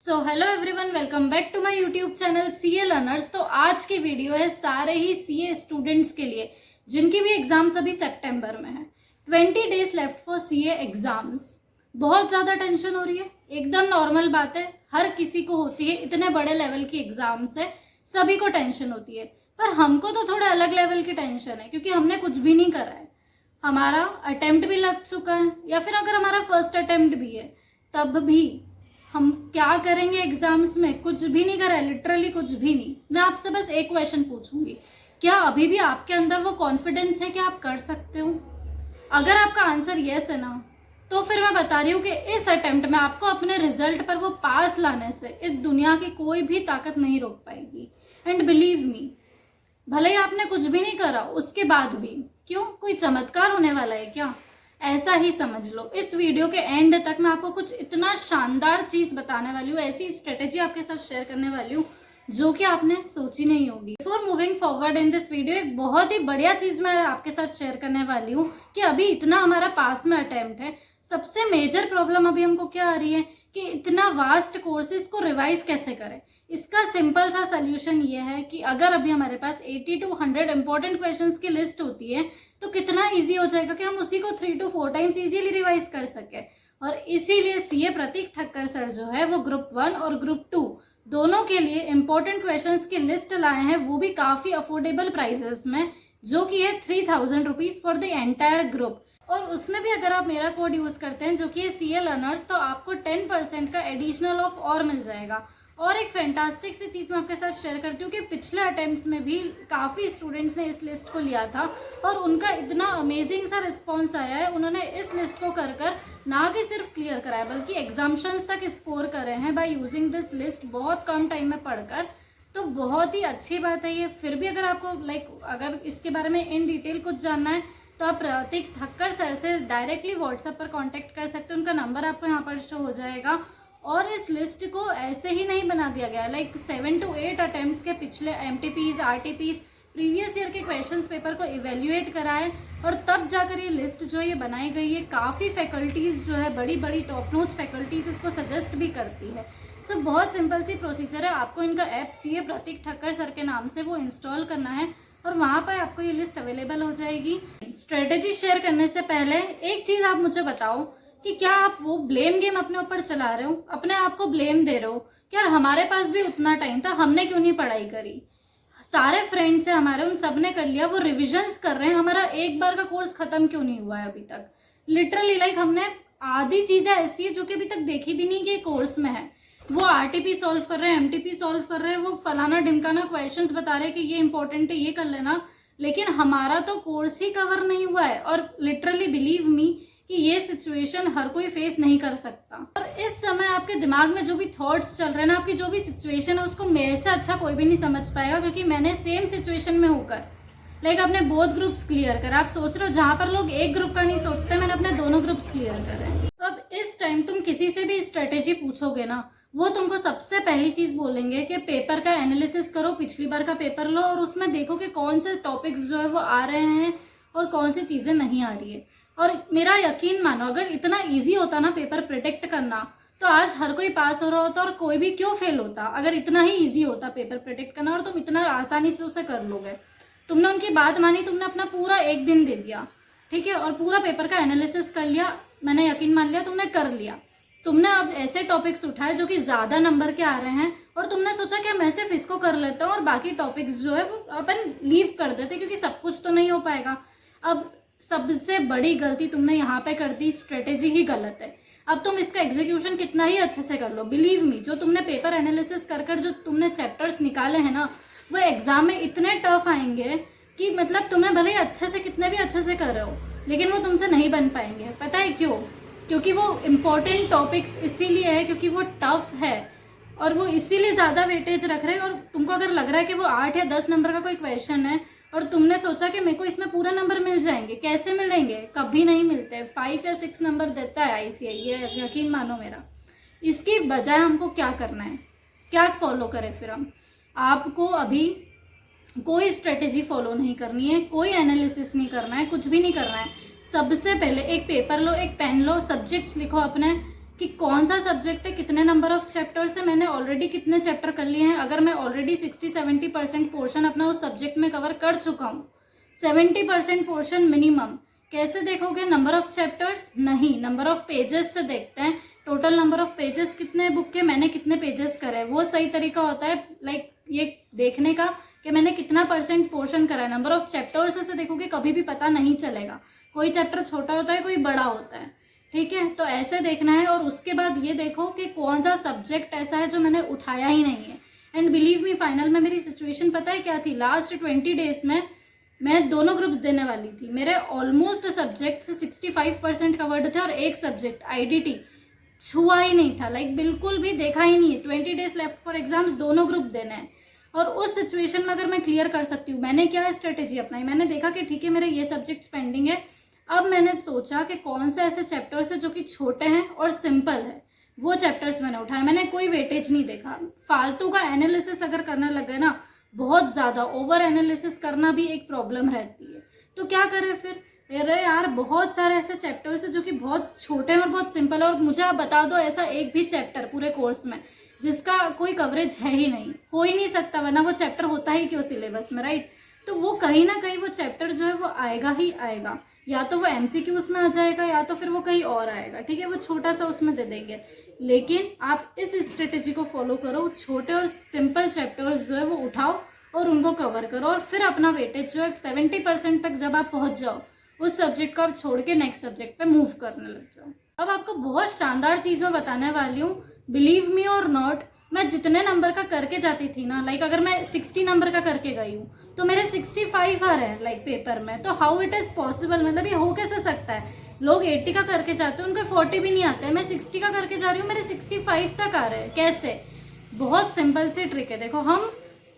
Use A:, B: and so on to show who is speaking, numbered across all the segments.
A: Hello everyone, welcome back to my YouTube channel CA learners. तो आज की video है सारे ही सीए स्टूडेंट्स के लिए जिनकी भी एग्जाम्स अभी सितंबर में है। 20 days left for CA exams. बहुत ज़्यादा टेंशन हो रही है, एकदम नॉर्मल बात है, हर किसी को होती है। इतने बड़े लेवल की एग्जाम्स है, सभी को टेंशन होती है, पर हमको तो थोड़ा अलग लेवल की टेंशन है क्योंकि हमने कुछ भी नहीं करा है। हमारा अटेम्प्ट भी लग चुका है, या फिर अगर हमारा फर्स्ट अटेम्प्ट भी है तब भी हम क्या करेंगे एग्जाम्स में? कुछ भी नहीं करा है, लिटरली कुछ भी नहीं। मैं आपसे बस एक क्वेश्चन पूछूंगी, क्या अभी भी आपके अंदर वो कॉन्फिडेंस है कि आप कर सकते हो? अगर आपका आंसर यस है ना, तो फिर मैं बता रही हूँ कि इस अटेम्प्ट में आपको अपने रिजल्ट पर वो पास लाने से इस दुनिया की कोई भी ताकत नहीं रोक पाएगी। एंड बिलीव मी, भले ही आपने कुछ भी नहीं करा उसके बाद भी, क्यों, कोई चमत्कार होने वाला है क्या? ऐसा ही समझ लो। इस वीडियो के एंड तक मैं आपको कुछ इतना शानदार चीज बताने वाली हूँ, ऐसी स्ट्रेटेजी आपके साथ शेयर करने वाली हूँ जो कि आपने सोची नहीं होगी। Before moving forward in this video, एक बहुत ही बढ़िया चीज मैं आपके साथ शेयर करने वाली हूँ कि अभी इतना हमारा पास में अटेम्प्ट है, सबसे मेजर प्रॉब्लम अभी हमको क्या आ रही है कि इतना वास्ट कोर्सेज को रिवाइज कैसे करें। इसका सिंपल सा सोल्यूशन ये है कि अगर अभी हमारे पास 80 to 100 इंपॉर्टेंट क्वेश्चंस की लिस्ट होती है तो कितना इजी हो जाएगा कि हम उसी को 3 to 4 टाइम्स इजीली रिवाइज कर सके। और इसीलिए सीए प्रतीक ठक्कर सर जो है वो ग्रुप 1 और ग्रुप 2 दोनों के लिए इंपॉर्टेंट क्वेश्चंस की लिस्ट लाए हैं, वो भी काफ़ी अफोर्डेबल प्राइजेस में, जो कि है 3000 rupees for the entire group. और उसमें भी अगर आप मेरा कोड यूज़ करते हैं जो कि है सीए लर्नर्स, तो आपको 10% का एडिशनल ऑफ और मिल जाएगा। और एक फैंटास्टिक सी चीज़ मैं आपके साथ शेयर करती हूँ कि पिछले अटेम्प्ट्स में भी काफ़ी स्टूडेंट्स ने इस लिस्ट को लिया था और उनका इतना अमेजिंग सा रिस्पॉन्स आया है। उन्होंने इस लिस्ट को कर ना कि सिर्फ क्लियर करा है बल्कि एग्जाम्शंस तक स्कोर करे हैं बाय यूजिंग दिस लिस्ट, बहुत कम टाइम में पढ़कर। तो बहुत ही अच्छी बात है ये। फिर भी अगर आपको अगर इसके बारे में इन डिटेल कुछ जानना है तो आप प्रतीक ठक्कर सर से डायरेक्टली व्हाट्सएप पर कांटेक्ट कर सकते हैं, उनका नंबर आपको यहाँ पर शो हो जाएगा। और इस लिस्ट को ऐसे ही नहीं बना दिया गया, 7 to 8 अटेम्प्ट्स के पिछले MTPs, RTPs, प्रीवियस ईयर के क्वेश्चंस पेपर को इवेल्युएट कराए और तब जाकर ये लिस्ट जो है ये बनाई गई है। काफ़ी फैकल्टीज़ जो है, बड़ी बड़ी टॉप नोच फैकल्टीज़ इसको सजेस्ट भी करती है। सो बहुत सिंपल सी प्रोसीजर है, आपको इनका ऐप सीए प्रतीक ठक्कर सर के नाम से वो इंस्टॉल करना है और वहाँ पर आपको ये लिस्ट अवेलेबल हो जाएगी। स्ट्रेटेजी शेयर करने से पहले एक चीज़ आप मुझे बताओ कि क्या आप वो ब्लेम गेम अपने ऊपर चला रहे हो, अपने आप को ब्लेम दे रहे हो? यार हमारे पास भी उतना टाइम था, हमने क्यों नहीं पढ़ाई करी? सारे फ्रेंड्स हैं हमारे, उन सब ने कर लिया, वो रिविजन्स कर रहे हैं, हमारा एक बार का कोर्स खत्म क्यों नहीं हुआ है अभी तक? लिटरली हमने आधी चीज़ें ऐसी है जो कि अभी तक देखी भी नहीं कि कोर्स में है। वो RTP सॉल्व कर रहे हैं, MTP सॉल्व कर रहे हैं, वो फलाना ढिमकाना क्वेश्चंस बता रहे हैं कि ये इंपॉर्टेंट है, ये कर लेना, लेकिन हमारा तो कोर्स ही कवर नहीं हुआ है। और लिटरली बिलीव मी कि ये सिचुएशन हर कोई फेस नहीं कर सकता। और इस समय आपके दिमाग में जो भी थॉट्स चल रहे हैं ना, आपकी जो भी सिचुएशन है, उसको मेरे से अच्छा कोई भी नहीं समझ पाएगा, क्योंकि मैंने सेम सिचुएशन में होकर अपने बोथ ग्रुप्स क्लियर कर। आप सोच रहे हो जहाँ पर लोग एक ग्रुप का नहीं सोचते, मैंने अपने दोनों ग्रुप्स क्लियर करे। अब इस टाइम तुम किसी से भी स्ट्रेटेजी पूछोगे ना, वो तुमको सबसे पहली चीज बोलेंगे कि पेपर का एनालिसिस करो, पिछली बार का पेपर लो और उसमें देखो कि कौन से टॉपिक्स जो है वो आ रहे हैं और कौन सी चीजें नहीं आ रही है। और मेरा यकीन मानो, अगर इतना इजी होता ना पेपर प्रिडिक्ट करना, तो आज हर कोई पास हो रहा होता और कोई भी क्यों फेल होता। अगर इतना ही इजी होता पेपर प्रिडिक्ट करना और तुम इतना आसानी से उसे कर लोगे। तुमने उनकी बात मानी, तुमने अपना पूरा एक दिन दे दिया, ठीक है, और पूरा पेपर का एनालिसिस कर लिया, मैंने यकीन मान लिया, तुमने कर लिया। तुमने अब ऐसे टॉपिक्स उठाए जो कि ज़्यादा नंबर के आ रहे हैं और तुमने सोचा कि मैं सिर्फ इसको कर लेता हूँ और बाकी टॉपिक्स जो है वो अपन लीव कर देते, क्योंकि सब कुछ तो नहीं हो पाएगा। अब सबसे बड़ी गलती तुमने यहाँ पे कर दी, स्ट्रेटेजी ही गलत है। अब तुम इसका एग्जीक्यूशन कितना ही अच्छे से कर लो, बिलीव मी, जो तुमने पेपर एनालिसिस कर जो तुमने चैप्टर्स निकाले हैं ना, वो एग्जाम में इतने टफ आएंगे कि तुमने भले ही अच्छे से कितने भी अच्छे से कर रहे हो, लेकिन वो तुमसे नहीं बन पाएंगे। पता है क्यों? क्योंकि वो इम्पोर्टेंट टॉपिक्स इसीलिए है क्योंकि वो टफ है और वो इसीलिए ज़्यादा वेटेज रख रहे हैं। और तुमको अगर लग रहा है कि वो 8 या 10 नंबर का कोई क्वेश्चन है और तुमने सोचा कि मेरे को इसमें पूरा नंबर मिल जाएंगे, कैसे मिलेंगे? कभी नहीं मिलते। 5 या 6 नंबर देता है ICAI, ये यकीन मानो मेरा। इसकी बजाय हमको क्या करना है, क्या फॉलो करें फिर हम? आपको अभी कोई स्ट्रेटेजी फॉलो नहीं करनी है, कोई एनालिसिस नहीं करना है, कुछ भी नहीं करना है। सबसे पहले एक पेपर लो, एक पेन लो, सब्जेक्ट्स लिखो अपने, कि कौन सा सब्जेक्ट है, कितने नंबर ऑफ चैप्टर्स है, मैंने ऑलरेडी कितने चैप्टर कर लिए हैं। अगर मैं ऑलरेडी 60-70% पोर्शन अपना उस सब्जेक्ट में कवर कर चुका हूँ, 70% पोर्शन मिनिमम। कैसे देखोगे? नंबर ऑफ चैप्टर्स नहीं, नंबर ऑफ पेजेस से देखते हैं। टोटल नंबर ऑफ पेजेस कितने हैं बुक के, मैंने कितने पेजेस करे, वो सही तरीका होता है लाइक ये देखने का कि मैंने कितना % पोर्शन करा है। नंबर ऑफ चैप्टर्स से देखोगे कभी भी पता नहीं चलेगा, कोई चैप्टर छोटा होता है, कोई बड़ा होता है, ठीक है। तो ऐसे देखना है। और उसके बाद ये देखो कि कौन सा सब्जेक्ट ऐसा है जो मैंने उठाया ही नहीं है। एंड बिलीव मी, फाइनल में मेरी सिचुएशन पता है क्या थी? लास्ट 20 डेज में मैं दोनों ग्रुप्स देने वाली थी, मेरे ऑलमोस्ट सब्जेक्ट से 65% कवर्ड थे और एक सब्जेक्ट IDT छुआ ही नहीं था, लाइक बिल्कुल भी देखा ही नहीं है। 20 डेज लेफ्ट फॉर एग्जाम्स, दोनों ग्रुप देने हैं। और उस सिचुएशन में अगर मैं क्लियर कर सकती हूँ, मैंने क्या स्ट्रेटेजी अपनाई, मैंने देखा कि ठीक है मेरे ये सब्जेक्ट पेंडिंग है। अब मैंने सोचा कि कौन से ऐसे चैप्टर्स है जो कि छोटे हैं और सिंपल है, वो चैप्टर्स मैंने उठाए। मैंने कोई वेटेज नहीं देखा। फालतू का एनालिसिस अगर करने लग गए ना, बहुत ज़्यादा ओवर एनालिसिस करना भी एक प्रॉब्लम रहती है। तो क्या करें फिर? अरे यार, बहुत सारे ऐसे चैप्टर्स है जो कि बहुत छोटे हैं और बहुत सिंपल है। और मुझे आप बता दो ऐसा एक भी चैप्टर पूरे कोर्स में जिसका कोई कवरेज है ही नहीं, हो ही नहीं सकता, वरना वो चैप्टर होता ही क्यों सिलेबस में, राइट। तो वो कहीं ना कहीं वो चैप्टर जो है वो आएगा ही आएगा, या तो वो MCQs में आ जाएगा या तो फिर वो कहीं और आएगा, ठीक है। वो छोटा सा उसमें दे देंगे। लेकिन आप इस स्ट्रेटेजी को फॉलो करो, छोटे और सिंपल चैप्टर्स जो है वो उठाओ और उनको कवर करो। और फिर अपना वेटेज जो है 70% तक जब आप पहुंच जाओ, उस सब्जेक्ट को आप छोड़ के नेक्स्ट सब्जेक्ट पे मूव करने लग जाओ। अब आपको बहुत शानदार चीज़ मैं बताने वाली हूँ, बिलीव मी और नॉट। मैं जितने नंबर का करके जाती थी ना, लाइक अगर मैं 60 नंबर का करके गई हूँ तो मेरे 65 आ रहे हैं लाइक पेपर में। तो हाउ इट इज़ पॉसिबल, मतलब ये हो कैसे सकता है? लोग 80 का करके जाते हैं, उनको 40 भी नहीं आते हैं। मैं 60 का करके जा रही हूँ, मेरे 65 तक आ रहे हैं। कैसे? बहुत सिंपल सी ट्रिक है। देखो,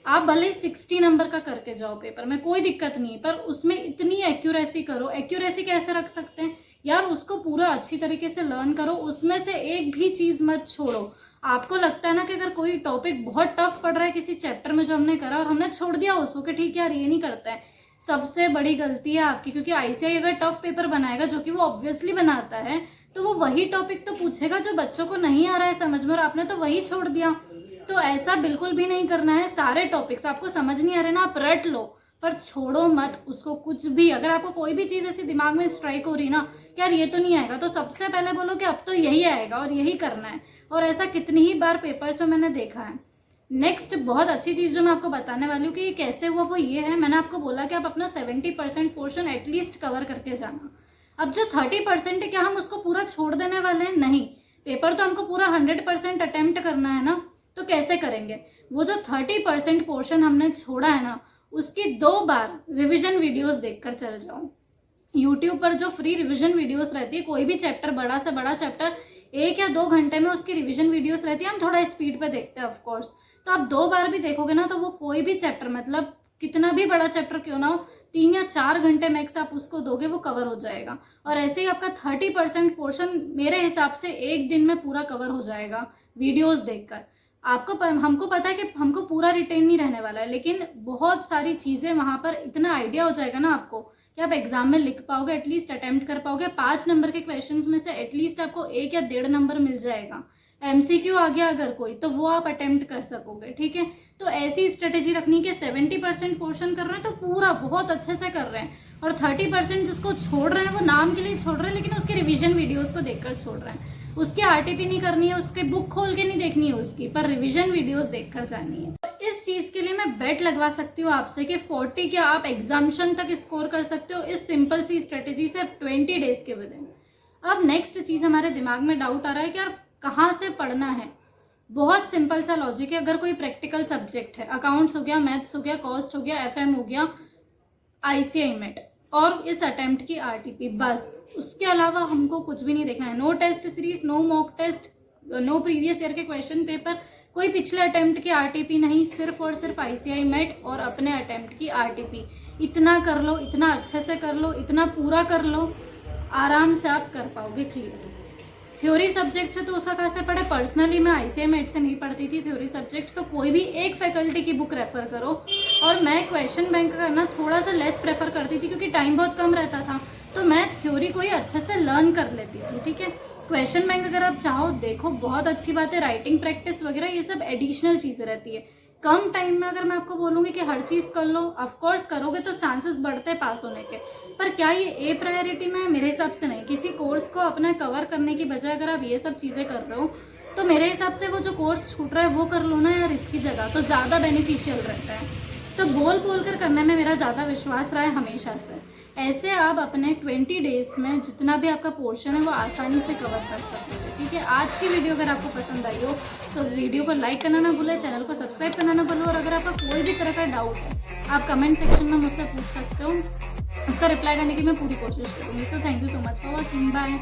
A: आप भले 60 नंबर का करके जाओ पेपर में, कोई दिक्कत नहीं है, पर उसमें इतनी एक्यूरेसी करो। एक्यूरेसी कैसे रख सकते हैं यार? उसको पूरा अच्छी तरीके से लर्न करो, उसमें से एक भी चीज़ मत छोड़ो। आपको लगता है ना कि अगर कोई टॉपिक बहुत टफ पड़ रहा है किसी चैप्टर में जो हमने करा और हमने छोड़ दिया उसको कि ठीक है यार ये नहीं करता है, सबसे बड़ी गलती है आपकी। क्योंकि ICI अगर टफ पेपर बनाएगा, जो कि वो ऑब्वियसली बनाता है, तो वो वही टॉपिक तो पूछेगा जो बच्चों को नहीं आ रहा है समझ में, और आपने तो वही छोड़ दिया। तो ऐसा बिल्कुल भी नहीं करना है। सारे टॉपिक्स आपको समझ नहीं आ रहे ना, आप रट लो, पर छोड़ो मत उसको कुछ भी। अगर आपको कोई भी चीज़ ऐसी दिमाग में स्ट्राइक हो रही ना कि यार ये तो नहीं आएगा, तो सबसे पहले बोलो कि अब तो यही आएगा और यही करना है। और ऐसा कितनी ही बार पेपर्स में मैंने देखा है। नेक्स्ट बहुत अच्छी चीज़ जो मैं आपको बताने वाली हूँ कि ये कैसे हुआ, वो ये है, मैंने आपको बोला कि आप अपना 70% पोर्शन एटलीस्ट कवर करके जाना। अब जो 30% है, क्या हम उसको पूरा छोड़ देने वाले हैं? नहीं, पेपर तो हमको पूरा 100% अटेम्प्ट करना है ना। तो कैसे करेंगे? वो जो 30% पोर्शन हमने छोड़ा है ना, उसकी 2 बार रिविजन वीडियोस देखकर चल जाओ। यूट्यूब पर जो फ्री रिविजन वीडियोस रहती है, कोई भी चैप्टर, बड़ा से बड़ा चैप्टर 1 या 2 घंटे में उसकी रिविजन वीडियोस रहती है। हम थोड़ा स्पीड पे देखते हैं ऑफ कोर्स, तो आप 2 बार भी देखोगे ना, तो वो कोई भी चैप्टर, मतलब कितना भी बड़ा चैप्टर क्यों ना हो, 3 या 4 घंटे मैक्स आप उसको दोगे, वो कवर हो जाएगा। और ऐसे ही आपका 30% पोर्शन मेरे हिसाब से 1 दिन में पूरा कवर हो जाएगा वीडियोस देखकर। हमको पता है कि हमको पूरा रिटेन नहीं रहने वाला है, लेकिन बहुत सारी चीज़ें वहाँ पर इतना आइडिया हो जाएगा ना आपको कि आप एग्जाम में लिख पाओगे, एटलीस्ट अटेम्प्ट कर पाओगे। 5 नंबर के क्वेश्चंस में से एटलीस्ट आपको 1 या 1.5 नंबर मिल जाएगा। MCQ आ गया अगर कोई, तो वो आप अटेम्प्ट कर सकोगे, ठीक है। तो ऐसी स्ट्रेटेजी रखनी कि 70% पोर्शन कर रहे हैं तो पूरा बहुत अच्छे से कर रहे हैं, और 30% जिसको छोड़ रहे हैं वो नाम के लिए छोड़ रहे हैं, लेकिन उसके रिविजन वीडियोज़ को देखकर छोड़ रहे हैं। उसकी RTP नहीं करनी है, उसके बुक खोल के नहीं देखनी है उसकी, पर रिवीजन वीडियोस देखकर जानी है। तो इस चीज़ के लिए मैं बेट लगवा सकती हूँ आपसे कि 40 के आप एग्जामिशन तक स्कोर कर सकते हो इस सिंपल सी स्ट्रेटेजी से 20 डेज के विद इन। अब नेक्स्ट चीज़ हमारे दिमाग में डाउट आ रहा है कि यार कहाँ से पढ़ना है। बहुत सिंपल सा लॉजिक है। अगर कोई प्रैक्टिकल सब्जेक्ट है, अकाउंट्स हो गया, मैथ्स हो गया, कॉस्ट हो गया, FM हो गया, ICI मेट और इस अटेम्प्ट की RTP, बस उसके अलावा हमको कुछ भी नहीं देखना है। No test series, no mock test, no previous year के क्वेश्चन पेपर, कोई पिछले अटेम्प्ट की RTP नहीं, सिर्फ और सिर्फ ICI मेट और अपने अटेम्प्ट की RTP। इतना कर लो, इतना अच्छे से कर लो, इतना पूरा कर लो, आराम से आप कर पाओगे क्लियर। थ्योरी सब्जेक्ट से तो उसका कैसे पढ़े? पर्सनली मैं ICI मेट से नहीं पढ़ती थी थ्योरी सब्जेक्ट, तो कोई भी एक फैकल्टी की बुक रेफर करो। और मैं क्वेश्चन बैंक करना थोड़ा सा लेस प्रेफर करती थी क्योंकि टाइम बहुत कम रहता था। तो मैं थ्योरी को ही अच्छे से लर्न कर लेती थी, ठीक है। क्वेश्चन बैंक अगर आप चाहो देखो बहुत अच्छी बात है, राइटिंग प्रैक्टिस वगैरह ये सब एडिशनल चीज़ें रहती है। कम टाइम में अगर मैं आपको बोलूँगी कि हर चीज़ कर लो, ऑफकोर्स करोगे तो चांसेस बढ़ते हैं पास होने के, पर क्या ये ए प्रायोरिटी में है? मेरे हिसाब से नहीं। किसी कोर्स को अपना कवर करने की बजाय अगर आप ये सब चीज़ें कर रहे हो तो मेरे हिसाब से वो जो कोर्स छूट रहा है वो कर लो ना यार, इसकी जगह तो ज़्यादा बेनिफिशियल रहता है। तो बोल बोल कर करने में मेरा ज़्यादा विश्वास रहा है हमेशा से। ऐसे आप अपने 20 डेज़ में जितना भी आपका पोर्शन है वो आसानी से कवर कर सकते हो, ठीक है। आज की वीडियो अगर आपको पसंद आई हो तो वीडियो को लाइक करना ना भूलें, चैनल को सब्सक्राइब करना ना भूलो, और अगर आपका कोई भी तरह का डाउट है आप कमेंट सेक्शन में मुझसे पूछ सकते हो, उसका रिप्लाई करने की मैं पूरी कोशिश करूँगी। So thank you so much for watching, bye.